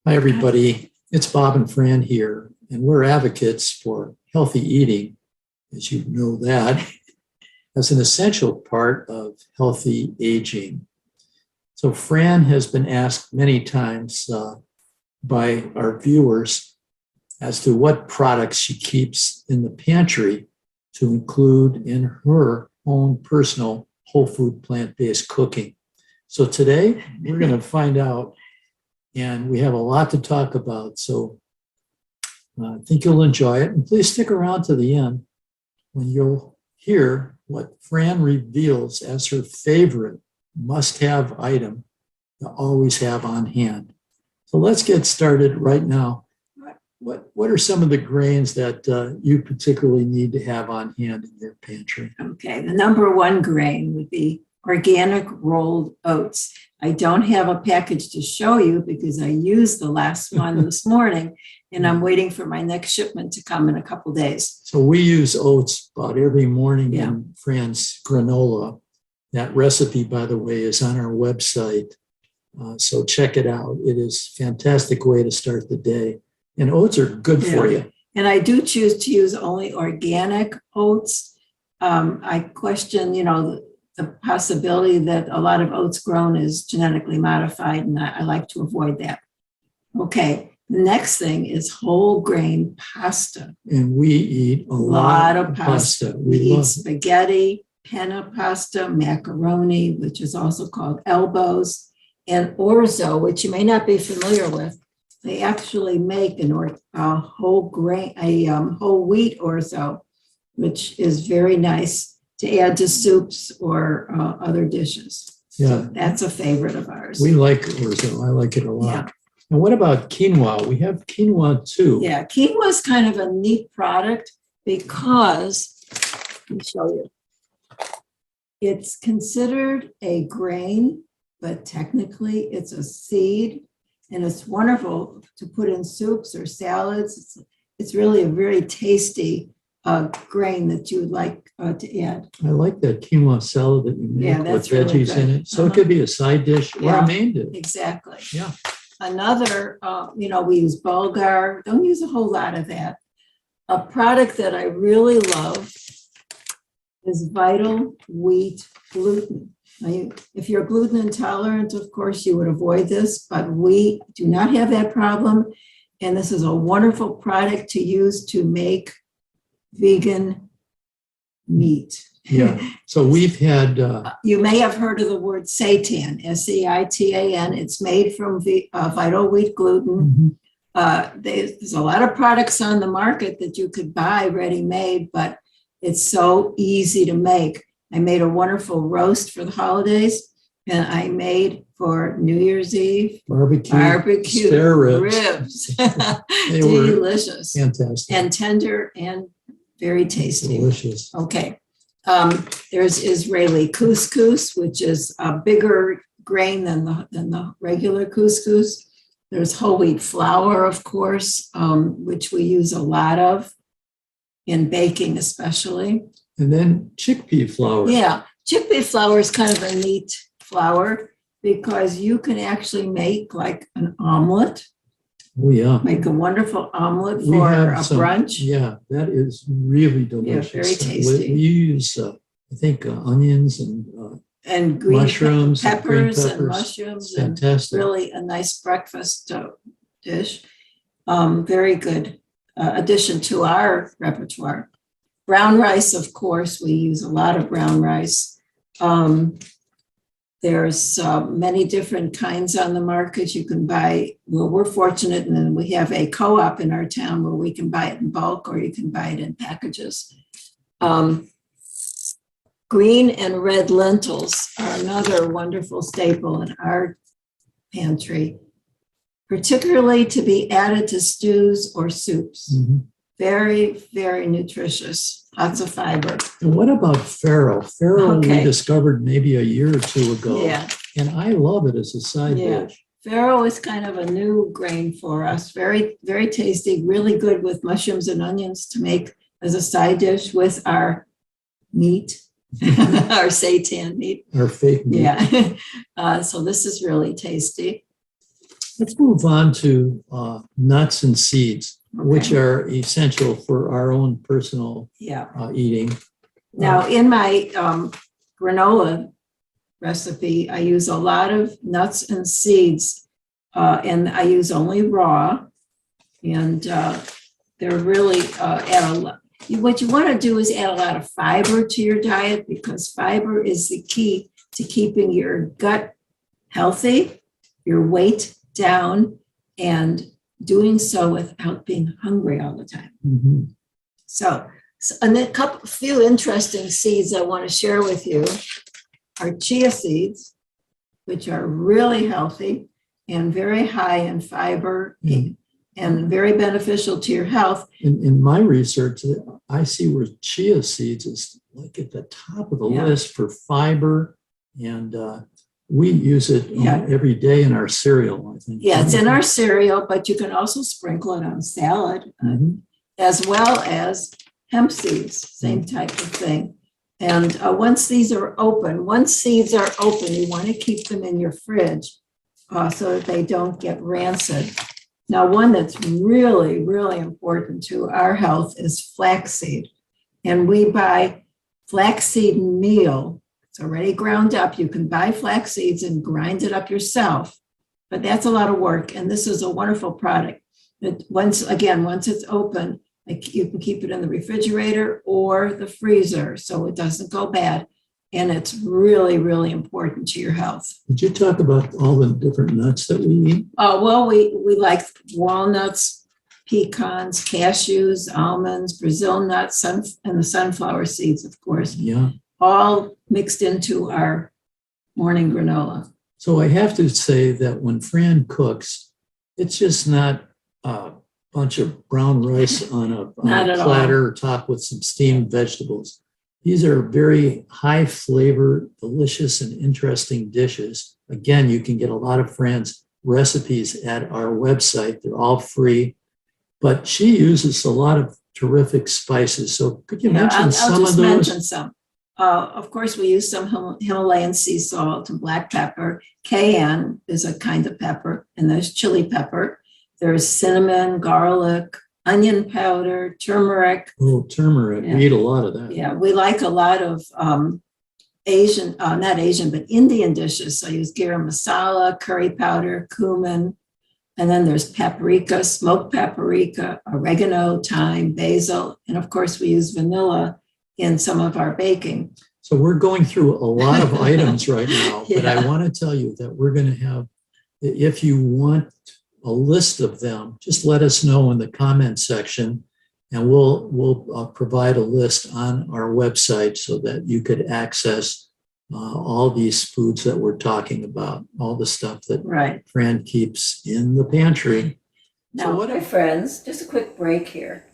Hi, everybody. It's Bob and Fran here, and we're advocates for healthy eating, as you know that, as an essential part of healthy aging. So Fran has been asked many times by our viewers as to what products she keeps in the pantry to include in her own personal whole food plant-based cooking. So today we're going to find out, and we have a lot to talk about. So I think you'll enjoy it, and please stick around to the end when you'll hear what Fran reveals as her favorite must-have item to always have on hand. So let's get started right now. What are some of the grains that you particularly need to have on hand in your pantry? Okay, the number one grain would be organic rolled oats. I don't have a package to show you because I used the last one this morning, and I'm waiting for my next shipment to come in a couple days. So we use oats about every morning in Fran's granola. That recipe, by the way, is on our website. So check it out. It is a fantastic way to start the day. And oats are good for you. And I do choose to use only organic oats. I question, the possibility that a lot of oats grown is genetically modified, and I like to avoid that. Okay, the next thing is whole grain pasta. And we eat a lot of pasta. We eat spaghetti, penna pasta, macaroni, which is also called elbows, and orzo, which you may not be familiar with. They actually make a whole wheat orzo, which is very nice to add to soups or other dishes. Yeah, so that's a favorite of ours. We like orzo. I like it a lot. Yeah. And what about quinoa? We have quinoa too. Yeah, quinoa is kind of a neat product because, let me show you, it's considered a grain, but technically it's a seed. And it's wonderful to put in soups or salads. It's really a very tasty grain that you would like to add. I like that quinoa salad that you make with veggies in it. So it could be a side dish or a main dish. Exactly. Yeah. Another, we use bulgur. Don't use a whole lot of that. A product that I really love is Vital Wheat Gluten. Now, if you're gluten intolerant, of course, you would avoid this, but we do not have that problem. And this is a wonderful product to use to make vegan meat. Yeah. So we've had... you may have heard of the word seitan, S-E-I-T-A-N. It's made from Vital Wheat Gluten. Mm-hmm. There's a lot of products on the market that you could buy ready-made, but it's so easy to make. I made a wonderful roast for the holidays, and I made for New Year's Eve barbecue spare ribs. They delicious, fantastic, and tender, and very tasty. Delicious. Okay, there's Israeli couscous, which is a bigger grain than the regular couscous. There's whole wheat flour, of course, which we use a lot of in baking, especially. And then chickpea flour. Yeah, chickpea flour is kind of a neat flour because you can actually make like an omelet. Oh, yeah. Make a wonderful omelet for a brunch. Yeah, that is really delicious. Yeah, very tasty. We use, I think, onions and green mushrooms, peppers and mushrooms. Fantastic. And really a nice breakfast dish. Very good addition to our repertoire. Brown rice, of course, we use a lot of brown rice. There's many different kinds on the market. You can buy, well, we're fortunate, and then we have a co-op in our town where we can buy it in bulk or you can buy it in packages. Green and red lentils are another wonderful staple in our pantry, particularly to be added to stews or soups. Mm-hmm. Very, very nutritious, lots of fiber. And what about farro? Farro we discovered maybe a year or two ago. Yeah. And I love it as a side dish. Farro is kind of a new grain for us. Very, very tasty, really good with mushrooms and onions to make as a side dish with our meat, our seitan meat. Our fake meat. Yeah. So this is really tasty. Let's move on to nuts and seeds, which are essential for our own personal eating. Now, in my granola recipe, I use a lot of nuts and seeds, and I use only raw, and they're really add a lot. What you want to do is add a lot of fiber to your diet, because fiber is the key to keeping your gut healthy, your weight down, and doing so without being hungry all the time. Mm-hmm. So and a few interesting seeds I want to share with you are chia seeds, which are really healthy and very high in fiber and very beneficial to your health. In my research, I see where chia seeds is like at the top of the list for fiber, and we use it every day in our cereal, I think. Yeah, it's in our cereal, but you can also sprinkle it on salad, as well as hemp seeds, same type of thing. And once seeds are open, you want to keep them in your fridge so that they don't get rancid. Now, one that's really, really important to our health is flaxseed. And we buy flaxseed meal. It's already ground up. You can buy flax seeds and grind it up yourself, but that's a lot of work. And this is a wonderful product. Once it's open, you can keep it in the refrigerator or the freezer so it doesn't go bad. And it's really, really important to your health. Did you talk about all the different nuts that we eat? Oh, well, we like walnuts, pecans, cashews, almonds, Brazil nuts, and the sunflower seeds, of course. Yeah. All mixed into our morning granola. So I have to say that when Fran cooks, it's just not a bunch of brown rice on a platter topped with some steamed vegetables. These are very high flavor, delicious, and interesting dishes. Again, you can get a lot of Fran's recipes at our website. They're all free, but she uses a lot of terrific spices. So could you mention some of those? I'll just mention some. Of course, we use some Himalayan sea salt and black pepper. Cayenne is a kind of pepper, and there's chili pepper. There's cinnamon, garlic, onion powder, turmeric. Oh, turmeric. We eat a lot of that. Yeah, we like a lot of Asian, not Asian, but Indian dishes. So I use garam masala, curry powder, cumin, and then there's paprika, smoked paprika, oregano, thyme, basil, and of course we use vanilla in some of our baking. So we're going through a lot of items right now, but I want to tell you that we're going to have, if you want a list of them, just let us know in the comment section, and we'll provide a list on our website so that you could access all these foods that we're talking about, all the stuff that Fran keeps in the pantry. Now, my friends, just a quick break here.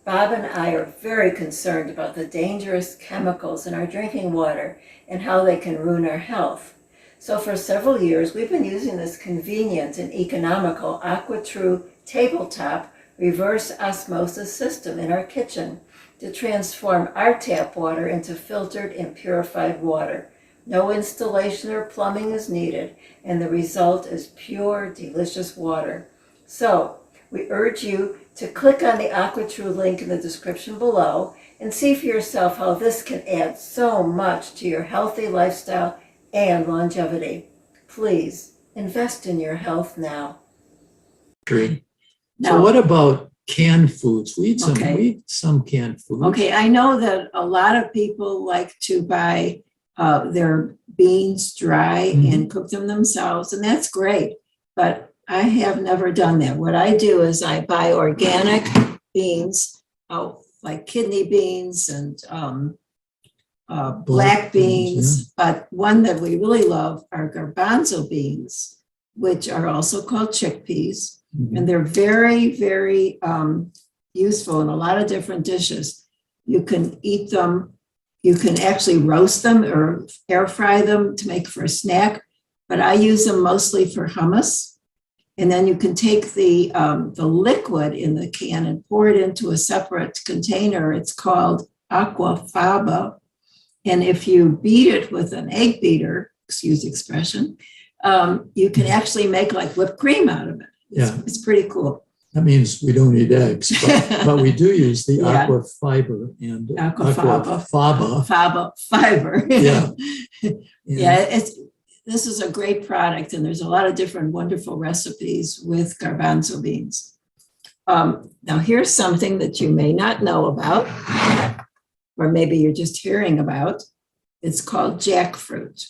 Bob and I are very concerned about the dangerous chemicals in our drinking water and how they can ruin our health. So for several years, we've been using this convenient and economical AquaTrue tabletop reverse osmosis system in our kitchen to transform our tap water into filtered and purified water. No installation or plumbing is needed, and the result is pure, delicious water. So we urge you to click on the AquaTrue link in the description below and see for yourself how this can add so much to your healthy lifestyle and longevity. Please invest in your health now. So what about canned foods? We eat some canned foods. Okay, I know that a lot of people like to buy their beans dry and cook them themselves, and that's great, but I have never done that. What I do is I buy organic beans, like kidney beans and black beans, but one that we really love are garbanzo beans, which are also called chickpeas. And they're very, very useful in a lot of different dishes. You can eat them, you can actually roast them or air fry them to make for a snack, but I use them mostly for hummus. And then you can take the liquid in the can and pour it into a separate container. It's called aquafaba. And if you beat it with an egg beater, excuse the expression, you can actually make like whipped cream out of it. It's pretty cool. That means we don't eat eggs, but we do use the aqua fiber and faba fiber. Yeah. This is a great product, and there's a lot of different wonderful recipes with garbanzo beans. Now here's something that you may not know about, or maybe you're just hearing about. It's called jackfruit.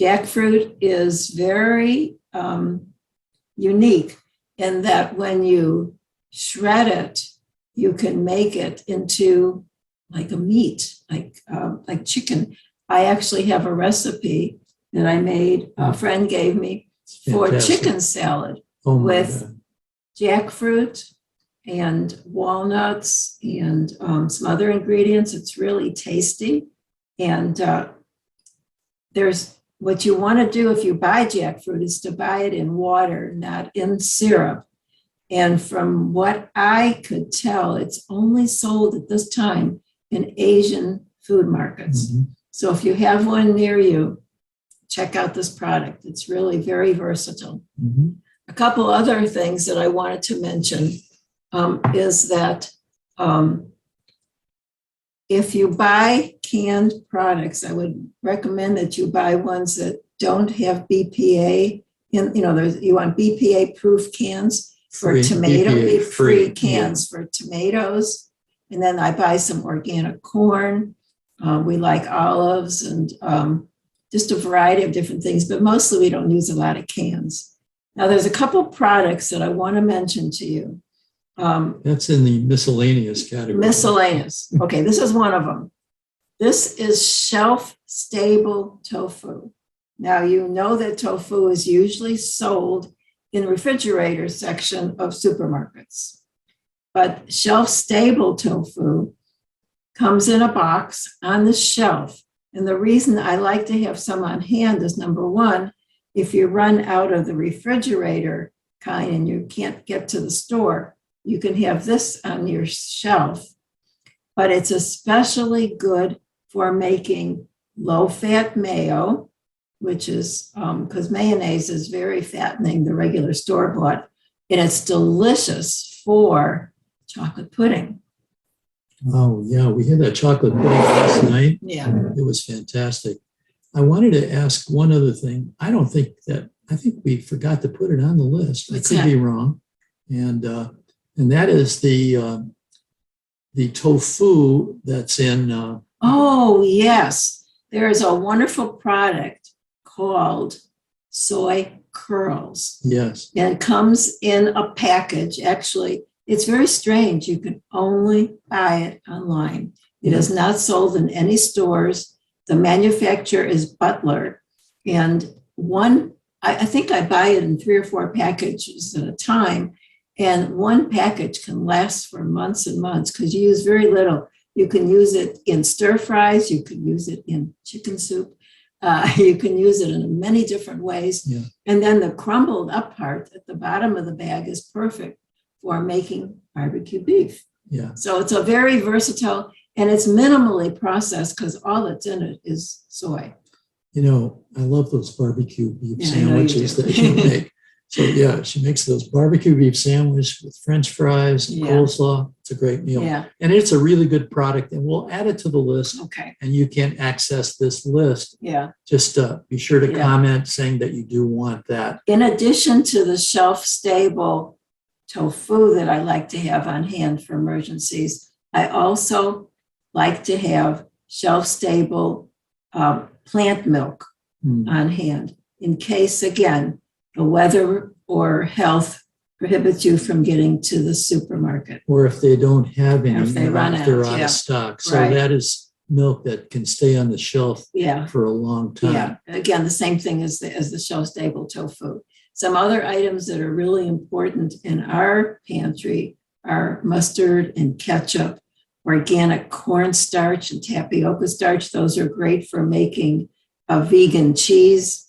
Jackfruit is very unique in that when you shred it, you can make it into like a meat, like chicken. I actually have a recipe that I made, a friend gave me for chicken salad with jackfruit and walnuts and some other ingredients. It's really tasty. And there's what you want to do if you buy jackfruit is to buy it in water, not in syrup. And from what I could tell, it's only sold at this time in Asian food markets. Mm-hmm. So if you have one near you, check out this product. It's really very versatile. Mm-hmm. A couple other things that I wanted to mention is that if you buy canned products, I would recommend that you buy ones that don't have BPA in, you want BPA-proof cans for free cans for tomatoes. And then I buy some organic corn. We like olives and just a variety of different things, but mostly we don't use a lot of cans. Now there's a couple products that I want to mention to you. That's in the miscellaneous category. Miscellaneous. Okay, this is one of them. This is shelf-stable tofu. Now, you know that tofu is usually sold in the refrigerator section of supermarkets. But shelf-stable tofu comes in a box on the shelf. And the reason I like to have some on hand is, number one, if you run out of the refrigerator kind and you can't get to the store, you can have this on your shelf. But it's especially good for making low-fat mayo, which is because mayonnaise is very fattening, the regular store-bought, and it's delicious for chocolate pudding. Oh, yeah, we had that chocolate pudding last night. Yeah. It was fantastic. I wanted to ask one other thing. I think we forgot to put it on the list. I could be wrong. And that is the tofu that's in. Oh, yes. There is a wonderful product called soy curls. Yes. And it comes in a package. Actually, it's very strange. You can only buy it online. It is not sold in any stores. The manufacturer is Butler. And I think I buy it in 3 or 4 packages at a time. And one package can last for months and months because you use very little. You can use it in stir fries. You can use it in chicken soup. You can use it in many different ways. Yeah. And then the crumbled up part at the bottom of the bag is perfect for making barbecue beef. Yeah. So it's a very versatile, and it's minimally processed because all that's in it is soy. I love those barbecue beef sandwiches that you make. So yeah, she makes those barbecue beef sandwich with French fries and coleslaw. It's a great meal. Yeah. And it's a really good product, and we'll add it to the list. Okay. And you can access this list. Yeah. Just be sure to comment saying that you do want that. In addition to the shelf-stable tofu that I like to have on hand for emergencies, I also like to have shelf-stable plant milk on hand in case, again, the weather or health prohibits you from getting to the supermarket. Or if they don't have any, if they're out of stock. So that is milk that can stay on the shelf for a long time. Yeah, again, the same thing as the shelf-stable tofu. Some other items that are really important in our pantry are mustard and ketchup, organic cornstarch and tapioca starch. Those are great for making a vegan cheese.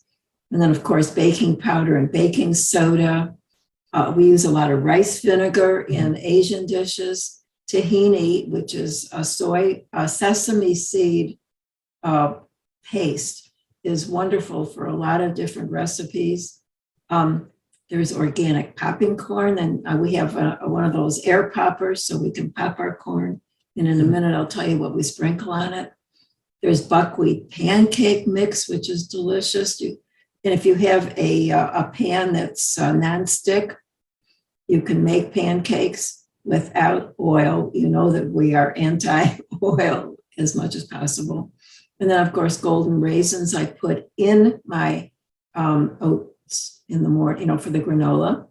And then, of course, baking powder and baking soda. We use a lot of rice vinegar in Asian dishes. Tahini, which is a sesame seed paste. is wonderful for a lot of different recipes. There's organic popping corn, and we have one of those air poppers so we can pop our corn. And in a minute, I'll tell you what we sprinkle on it. There's buckwheat pancake mix, which is delicious. And if you have a pan that's nonstick, you can make pancakes without oil. You know that we are anti-oil as much as possible. And then, of course, golden raisins I put in my oats in the morning, for the granola.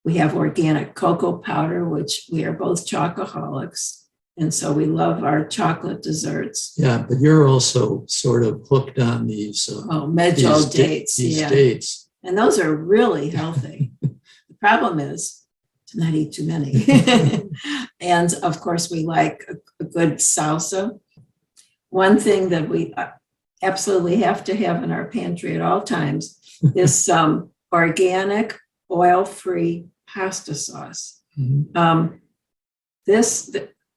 We have organic cocoa powder, which we are both chocoholics. And so we love our chocolate desserts. Yeah, but you're also sort of hooked on these Medjool dates. These dates. And those are really healthy. The problem is to not eat too many. And of course, we like a good salsa. One thing that we absolutely have to have in our pantry at all times is some organic, oil-free pasta sauce. Mm-hmm.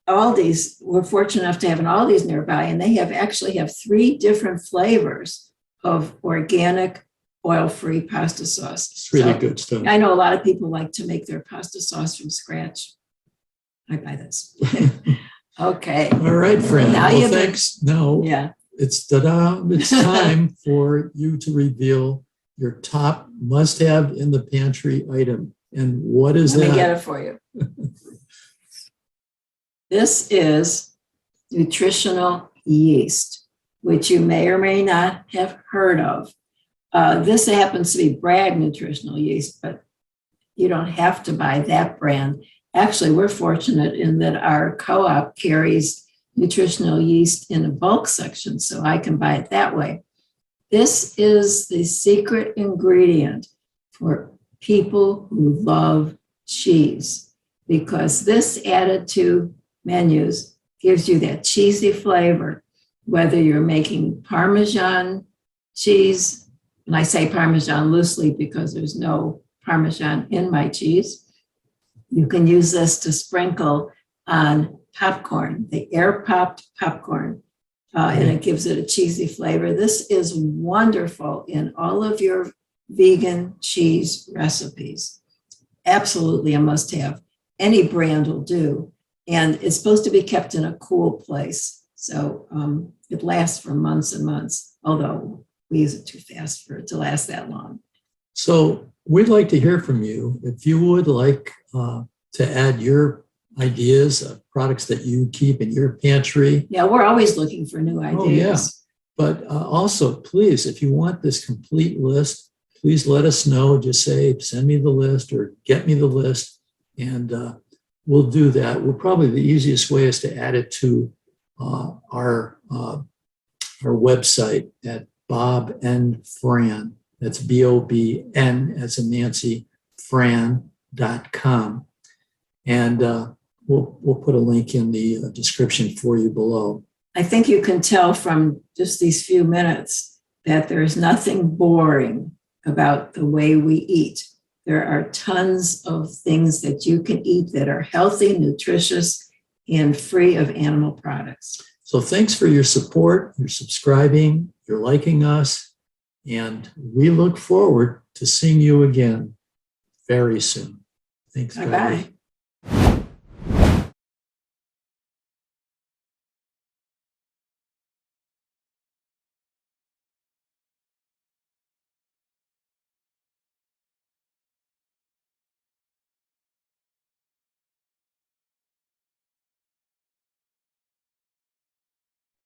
Aldi's, we're fortunate enough to have an Aldi's nearby, and they actually have 3 different flavors of organic oil-free pasta sauce. It's really good stuff. I know a lot of people like to make their pasta sauce from scratch. I buy this. Okay. All right, Fran. Now well, thanks. No, yeah. It's time for you to reveal your top must-have in the pantry item. And what is that? Let me get it for you. This is nutritional yeast, which you may or may not have heard of. This happens to be Bragg nutritional yeast, but you don't have to buy that brand. Actually, we're fortunate in that our co-op carries nutritional yeast in a bulk section, so I can buy it that way. This is the secret ingredient for people who love cheese, because this added to menus gives you that cheesy flavor, whether you're making Parmesan cheese, and I say Parmesan loosely because there's no Parmesan in my cheese. You can use this to sprinkle on popcorn, the air-popped popcorn, and it gives it a cheesy flavor. This is wonderful in all of your vegan cheese recipes. Absolutely a must-have. Any brand will do. And it's supposed to be kept in a cool place. So it lasts for months and months, although we use it too fast for it to last that long. So we'd like to hear from you. If you would like to add your ideas of products that you keep in your pantry. Yeah, we're always looking for new ideas. Oh, yeah. But also, please, if you want this complete list, please let us know. Just say, send me the list or get me the list. And we'll do that. Probably the easiest way is to add it to our website at Bob and Fran. That's BOBN as in Nancy, Fran.com. And we'll put a link in the description for you below. I think you can tell from just these few minutes that there's nothing boring about the way we eat. There are tons of things that you can eat that are healthy, nutritious, and free of animal products. So thanks for your support, your subscribing, your liking us, and we look forward to seeing you again very soon. Thanks, guys. Bye-bye.